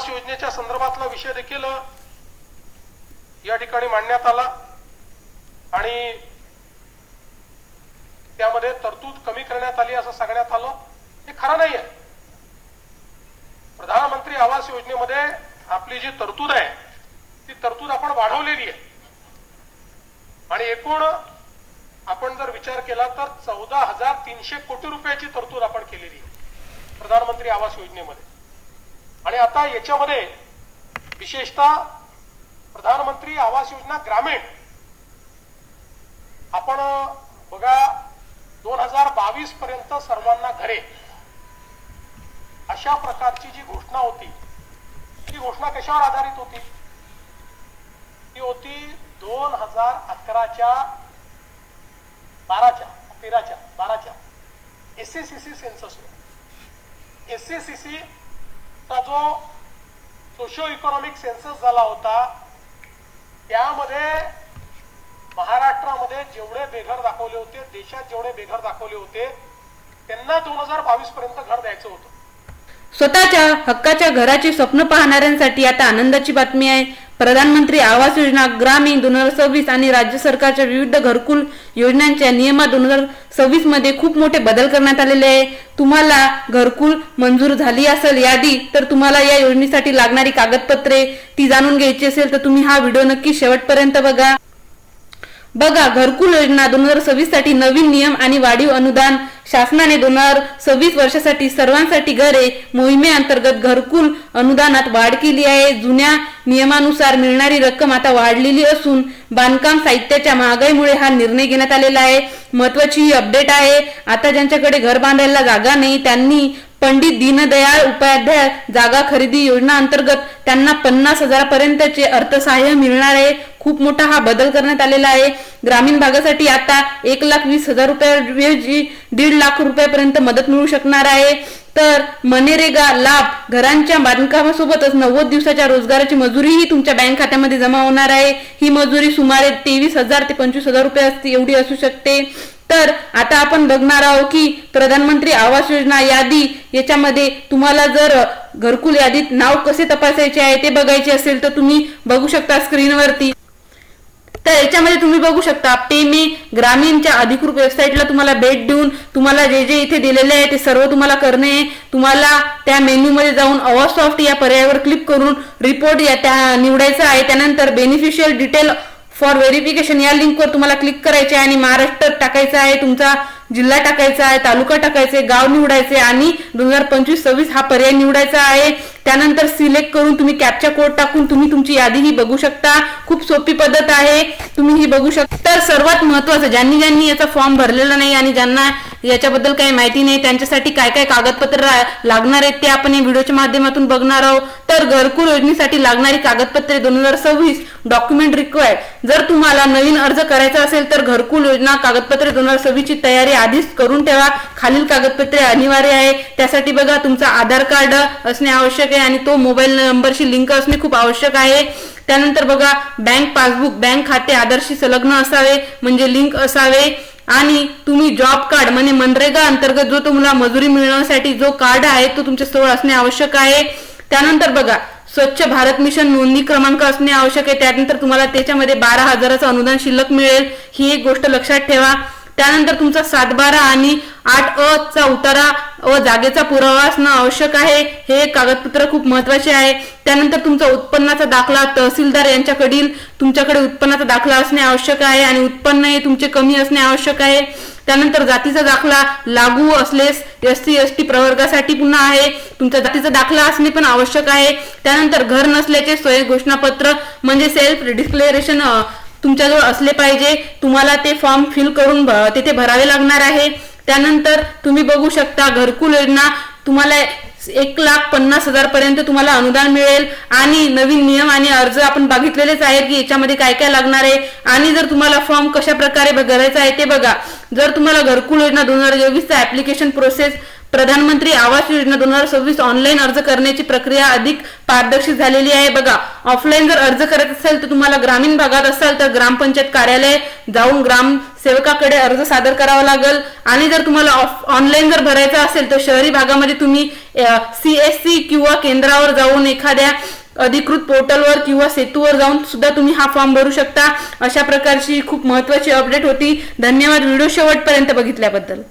योजनेच्या संदर्भातला विषय देखील या ठिकाणी मांडण्यात आला आणि त्यामध्ये तरतूद कमी करण्यात आली असं सांगण्यात आलं. हे खरं नाही आहे. प्रधानमंत्री आवास योजनेमध्ये आपली जी तरतूद आहे ती तरतूद आपण वाढवलेली आहे आणि एकूण आपण जर विचार केला तर 14,300 कोटी रुपयाची तरतूद आपण केलेली आहे प्रधानमंत्री आवास योजनेमध्ये. आणि आता याच्यामध्ये विशेषतः प्रधानमंत्री आवास योजना ग्रामीण आपण बघा 2022 पर्यंत सर्वांना घरे अशा प्रकारची जी घोषणा होती ती घोषणा कशावर आधारित होती? ती होती 2011च्या 12च्या एससीसीसी सेन्ससवर. एससीसीसी चा जो सोशिओ इकॉनॉमिक सेन्सस झाला होता त्यामध्ये महाराष्ट्रामध्ये जेवढे बेघर दाखवले होते, देशात जेवढे बेघर दाखवले होते त्यांना 2022 पर्यंत घर द्यायचं होतं. स्वतःच्या हक्काच्या घराचे स्वप्न पाहणाऱ्यांसाठी आता आनंदाची बातमी आहे. प्रधानमंत्री आवास योजना ग्रामीण 2026 आणि राज्य सरकारच्या विविध घरकुल योजनांच्या नियमात 2026 मध्ये खूप मोठे बदल करण्यात आलेले आहे. तुम्हाला घरकुल मंजूर झाली असेल यादी तर तुम्हाला या योजनेसाठी लागणारी कागदपत्रे ती जाणून घ्यायची असेल तर तुम्ही हा व्हिडिओ नक्की शेवटपर्यंत बघा. घरकुल योजना 2026 साठी नवीन नियम आणि वाढीव अनुदान. शासनाने 2026 वर्षासाठी सर्वांसाठी घरे मोहिमेअंतर्गत घरकुल अनुदानात वाढ केली आहे. जुन्या नियमानुसार मिळणारी रक्कम आता वाढलेली असून बांधकाम साहित्याच्या महागाईमुळे हा निर्णय घेण्यात आलेला आहे. महत्वाची ही अपडेट आहे. आता ज्यांच्याकडे घर बांधायला जागा नाही त्यांनी पंडित दीनदयाळ उपाध्याय जागा खरेदी योजना अंतर्गत त्यांना 50,000 पर्यंतचे अर्थसहाय्य मिळणार आहे. खूप मोठा हा बदल करण्यात आलेला आहे. ग्रामीण भागासाठी आता 1,20,000 रुपयाऐवजी 1.5 लाख रुपयापर्यंत मदत मिळू शकणार आहे. तर मनरेगा लाभ घरांच्या बांधकामासोबतच 90 दिवसाच्या रोजगाराची मजुरीही तुमच्या बँक खात्यामध्ये जमा होणार आहे. ही मजुरी सुमारे 23,000 ते 25,000 रुपये एवढी असू शकते. तर आता आपण बघणार आहोत की प्रधानमंत्री आवास योजना यादी याच्यामध्ये तुम्हाला जर घरकुल यादीत नाव कसे तपासायचे आहे ते बघायचे असेल तर तुम्ही बघू शकता स्क्रीनवरती. तर याच्यामध्ये तुम्ही बघू शकता पेमे ग्रामीणच्या अधिकृत वेबसाईटला तुम्हाला भेट देऊन तुम्हाला जे जे इथे दिलेले आहे ते सर्व तुम्हाला करणे. तुम्हाला त्या मेन्यू मध्ये जाऊन आवाज सॉफ्ट या पर्यायावर क्लिक करून रिपोर्ट या त्या निवडायचा आहे. त्यानंतर बेनिफिशियल डिटेल फॉर व्हेरिफिकेशन या लिंकवर तुम्हाला क्लिक करायचे आहे आणि महाराष्ट्र टाकायचा आहे, तुमचा जिल्हा टाकायचा आहे, तालुका टाकायचे, गाव निवडायचे आणि 2025-26 हा पर्याय निवडायचा आहे. त्यानंतर सिलेक्ट करून तुम्ही कॅप्चा कोड टाकून तुम्ही तुमची यादी ही बघू शकता. खूप सोपी पद्धत आहे, तुम्ही ही बघू शकता. तर सर्वात महत्वाचं ज्यांनी याचा फॉर्म भरलेला नाही आणि ज्यांना याच्याबद्दल काही माहिती नाही त्यांच्यासाठी काय काय कागदपत्र लागणार आहेत ते आपण या व्हिडिओच्या माध्यमातून बघणार आहोत. तर घरकुल योजनेसाठी लागणारी कागदपत्रे 2026 डॉक्युमेंट रिक्वायर्ड. जर तुम्हाला नवीन अर्ज करायचा असेल तर घरकुल योजना कागदपत्रे 2026 ची तयारी आधीच करून ठेवा. खालील कागदपत्रे अनिवार्य आहे. त्यासाठी बघा तुमचा आधार कार्ड असणे आवश्यक आहे आणि तो मोबाईल नंबरशी लिंक असणे खूप आवश्यक आहे. त्यानंतर बघा बँक पासबुक बँक खाते आधारशी संलग्न असावे म्हणजे लिंक असावे आणि तुम्ही जॉब कार्ड म्हणजे मनरेगा अंतर्गत जो तुम्हाला मजुरी मिळवण्यासाठी जो कार्ड आहे तो तुमच्या जवळ असणे आवश्यक आहे. त्यानंतर बघा स्वच्छ भारत मिशन नोंदणी क्रमांक असणे आवश्यक आहे. त्यानंतर तुम्हाला त्याच्यामध्ये 12,000चं अनुदान शिल्लक मिळेल ही एक गोष्ट लक्षात ठेवा. त्यानंतर तुमचा 7/12 आणि 8अ चा उतारा व जागेचा पुरावा असणं आवश्यक आहे. हे कागदपत्र खूप महत्वाचे आहे. त्यानंतर तुमचा उत्पन्नाचा दाखला तहसीलदार यांच्याकडील तुमच्याकडे उत्पन्नाचा दाखला असणे आवश्यक आहे आणि उत्पन्न हे तुमचे कमी असणे आवश्यक आहे. त्यानंतर जातीचा दाखला लागू असलेस SC ST प्रवर्गासाठी पुन्हा आहे तुमचा जातीचा दाखला असणे पण आवश्यक आहे. त्यानंतर घर नसल्याचे स्वयं घोषणापत्र म्हणजे सेल्फ डिक्लेरेशन तुमच्याजवळ असले पाहिजे. तुम्हाला ते फॉर्म फिल करून तिथे भरावे लागणार आहे. त्यानंतर तुम्ही बघू शकता घरकुल योजना तुम्हाला 1,50,000 पर्यंत तुम्हाला अनुदान मिळेल आणि नवीन नियम आणि अर्ज आपण बघितलेलेच आहेत की याच्यामध्ये काय काय लागणार आहे आणि जर तुम्हाला फॉर्म कशा प्रकारे भरायचा आहे ते बघा. जर तुम्हाला घरकुल योजना 2024 चा ऍप्लिकेशन प्रोसेस प्रधानमंत्री आवास योजना 2026 ऑनलाईन अर्ज करण्याची प्रक्रिया अधिक पारदर्शी झालेली आहे. बघा, ऑफलाईन जर अर्ज करत असाल तर तुम्हाला ग्रामीण भागात असाल तर ग्रामपंचायत कार्यालय जाऊन ग्रामसेवकाकडे अर्ज सादर करावा लागेल आणि जर तुम्हाला ऑनलाईन जर भरायचा असेल तर शहरी भागामध्ये तुम्ही CSC किंवा केंद्रावर जाऊन एखाद्या अधिकृत पोर्टलवर किंवा सेतूवर जाऊन सुद्धा तुम्ही हा फॉर्म भरू शकता. अशा प्रकारची खूप महत्त्वाची अपडेट होती. धन्यवाद व्हिडिओ शेवटपर्यंत बघितल्याबद्दल.